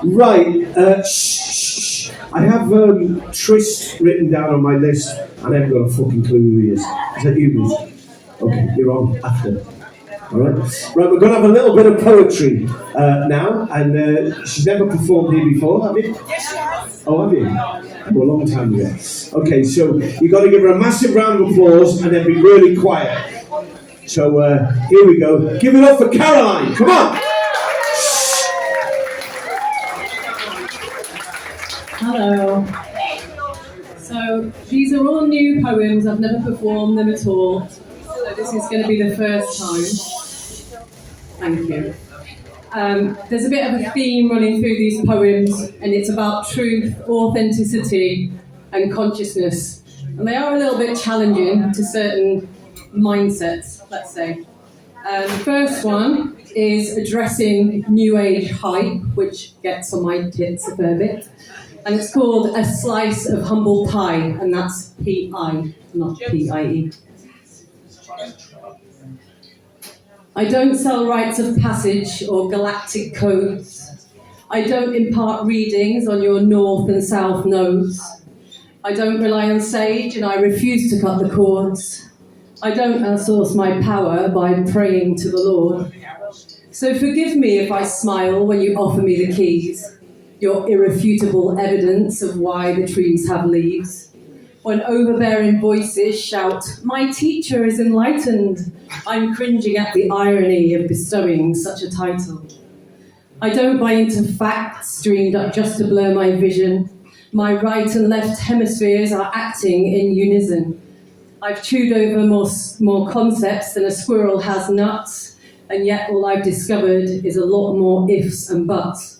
Right, I have Trist written down on my list, and I haven't got a fucking clue who he is. Is that you, mate? Okay, you're on after. Alright, right, we're going to have a little bit of poetry now, and she's never performed here before, have you? Yes, she has. Oh, have you? Oh, a long time ago. Okay, so you've got to give her a massive round of applause and then be really quiet. So here we go. Give it up for Caroline. Come on. Hello. So these are all new poems. I've never performed them at all. So this is going to be the first time. Thank you. There's a bit of a theme running through these poems, and it's about truth, authenticity, and consciousness. And they are a little bit challenging to certain mindsets, let's say. The first one is addressing New Age hype, which gets on my tits a fair bit. And it's called A Slice of Humble Pie, and that's P-I, not P-I-E. I don't sell rites of passage or galactic codes. I don't impart readings on your north and south nodes. I don't rely on sage, and I refuse to cut the cords. I don't outsource my power by praying to the Lord. So forgive me if I smile when you offer me the keys, your irrefutable evidence of why the trees have leaves. When overbearing voices shout, "My teacher is enlightened," I'm cringing at the irony of bestowing such a title. I don't buy into facts dreamed up just to blur my vision. My right and left hemispheres are acting in unison. I've chewed over more concepts than a squirrel has nuts, and yet all I've discovered is a lot more ifs and buts.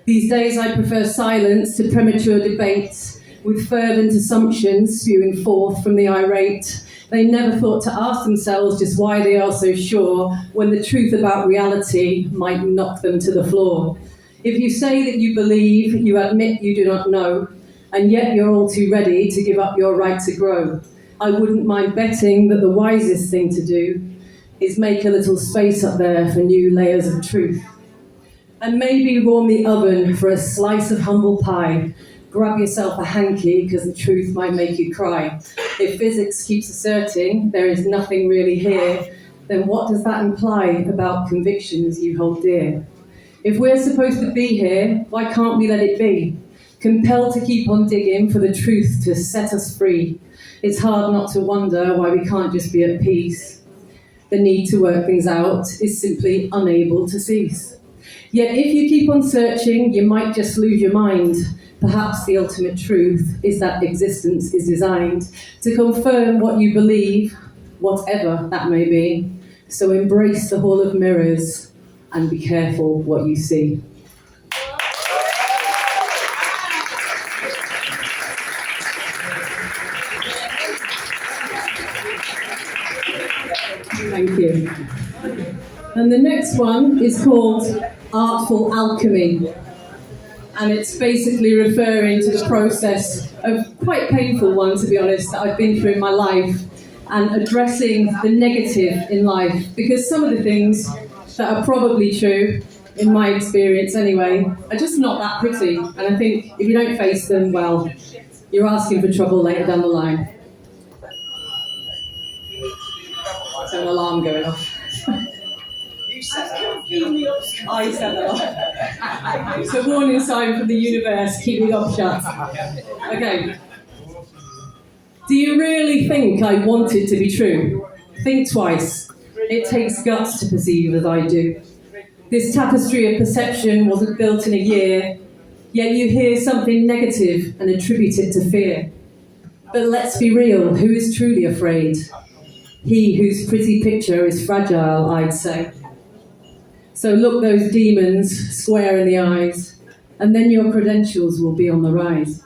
These days I prefer silence to premature debates, with fervent assumptions spewing forth from the irate. They never thought to ask themselves just why they are so sure, when the truth about reality might knock them to the floor. If you say that you believe, you admit you do not know, and yet you're all too ready to give up your right to grow. I wouldn't mind betting that the wisest thing to do is make a little space up there for new layers of truth. And maybe warm the oven for a slice of humble pie. Grab yourself a hanky, because the truth might make you cry. If physics keeps asserting there is nothing really here, then what does that imply about convictions you hold dear? If we're supposed to be here, why can't we let it be? Compelled to keep on digging for the truth to set us free. It's hard not to wonder why we can't just be at peace. The need to work things out is simply unable to cease. Yet if you keep on searching, you might just lose your mind. Perhaps the ultimate truth is that existence is designed to confirm what you believe, whatever that may be. So embrace the hall of mirrors and be careful what you see. Thank you. And the next one is called Artful Alchemy. And it's basically referring to the process of quite painful one, to be honest, that I've been through in my life, and addressing the negative in life. Because some of the things that are probably true, in my experience anyway, are just not that pretty. And I think if you don't face them, well, you're asking for trouble later down the line. There's an alarm going off. I set that off. It's a warning sign from the universe, keep the op shut. Okay. Do you really think I want it to be true? Think twice. It takes guts to perceive as I do. This tapestry of perception wasn't built in a year, yet you hear something negative and attribute it to fear. But let's be real, who is truly afraid? He whose pretty picture is fragile, I'd say. So look those demons square in the eyes, and then your credentials will be on the rise.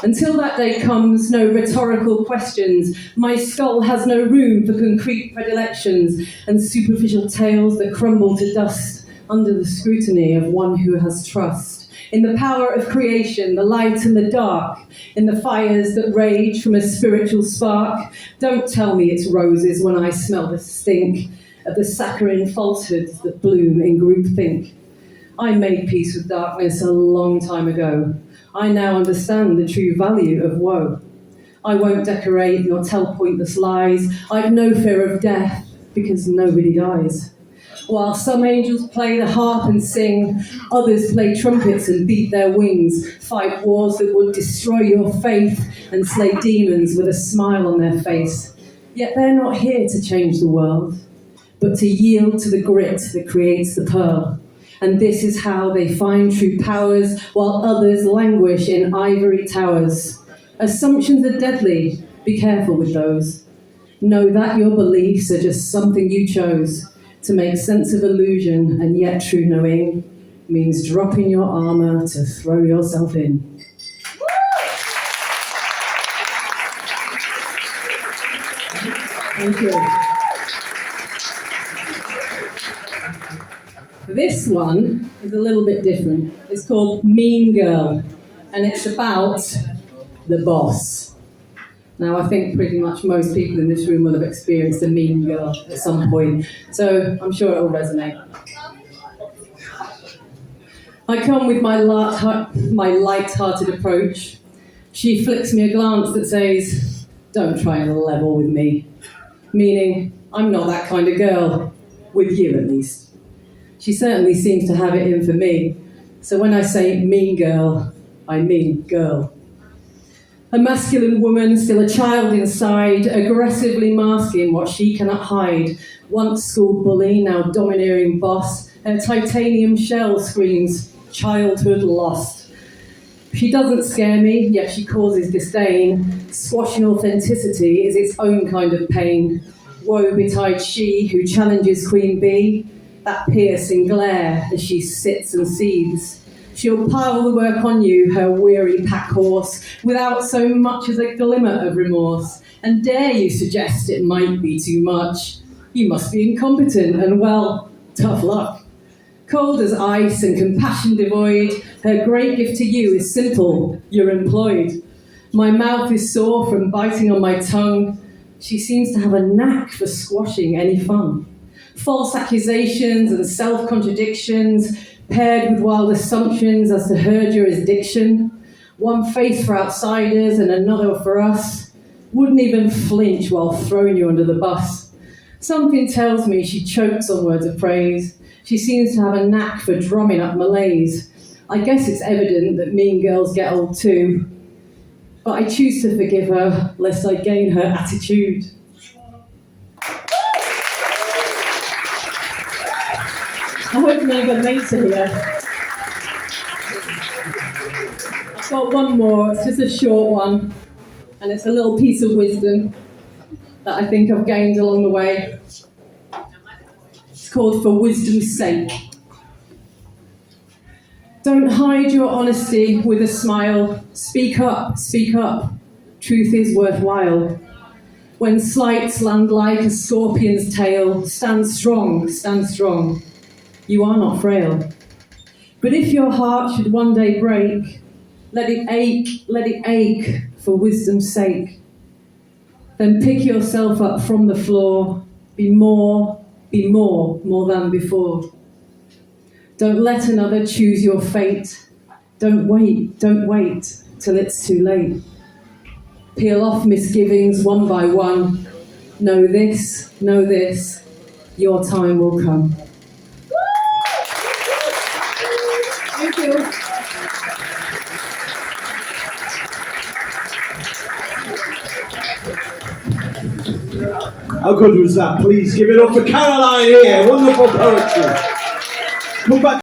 Until that day comes, no rhetorical questions. My skull has no room for concrete predilections and superficial tales that crumble to dust under the scrutiny of one who has trust. In the power of creation, the light and the dark, in the fires that rage from a spiritual spark. Don't tell me it's roses when I smell the stink of the saccharine falsehoods that bloom in groupthink. I made peace with darkness a long time ago. I now understand the true value of woe. I won't decorate nor tell pointless lies. I've no fear of death, because nobody dies. While some angels play the harp and sing, others play trumpets and beat their wings, fight wars that would destroy your faith and slay demons with a smile on their face. Yet they're not here to change the world, but to yield to the grit that creates the pearl. And this is how they find true powers, while others languish in ivory towers. Assumptions are deadly, be careful with those. Know that your beliefs are just something you chose. To make sense of illusion and yet true knowing means dropping your armour to throw yourself in. Thank you. This one is a little bit different. It's called Mean Girl, and it's about the boss. Now, I think pretty much most people in this room will have experienced a mean girl at some point, so I'm sure it will resonate. I come with my light-hearted approach. She flicks me a glance that says, "Don't try and level with me," meaning I'm not that kind of girl, with you at least. She certainly seems to have it in for me, so when I say mean girl, I mean girl. A masculine woman, still a child inside, aggressively masking what she cannot hide. Once school bully, now domineering boss. Her titanium shell screams, childhood lost. She doesn't scare me, yet she causes disdain. Squashing authenticity is its own kind of pain. Woe betide she who challenges Queen Bee, that piercing glare as she sits and seethes. She'll pile the work on you, her weary pack horse, without so much as a glimmer of remorse. And dare you suggest it might be too much? You must be incompetent, and well, tough luck. Cold as ice and compassion devoid, her great gift to you is simple: you're employed. My mouth is sore from biting on my tongue. She seems to have a knack for squashing any fun. False accusations and self-contradictions, paired with wild assumptions as to her jurisdiction. One face for outsiders and another for us. Wouldn't even flinch while throwing you under the bus. Something tells me she chokes on words of praise. She seems to have a knack for drumming up malaise. I guess it's evident that mean girls get old too. But I choose to forgive her, lest I gain her attitude. I hope none of the mates are here. I've got one more, it's just a short one, and it's a little piece of wisdom that I think I've gained along the way. It's called For Wisdom's Sake. Don't hide your honesty with a smile. Speak up, truth is worthwhile. When slights land like a scorpion's tail, stand strong, stand strong. You are not frail. But if your heart should one day break, let it ache for wisdom's sake. Then pick yourself up from the floor, be more than before. Don't let another choose your fate. Don't wait till it's too late. Peel off misgivings one by one. Know this, your time will come. Thank you. How good was that? Please give it up for Caroline here. Wonderful poetry. Come back.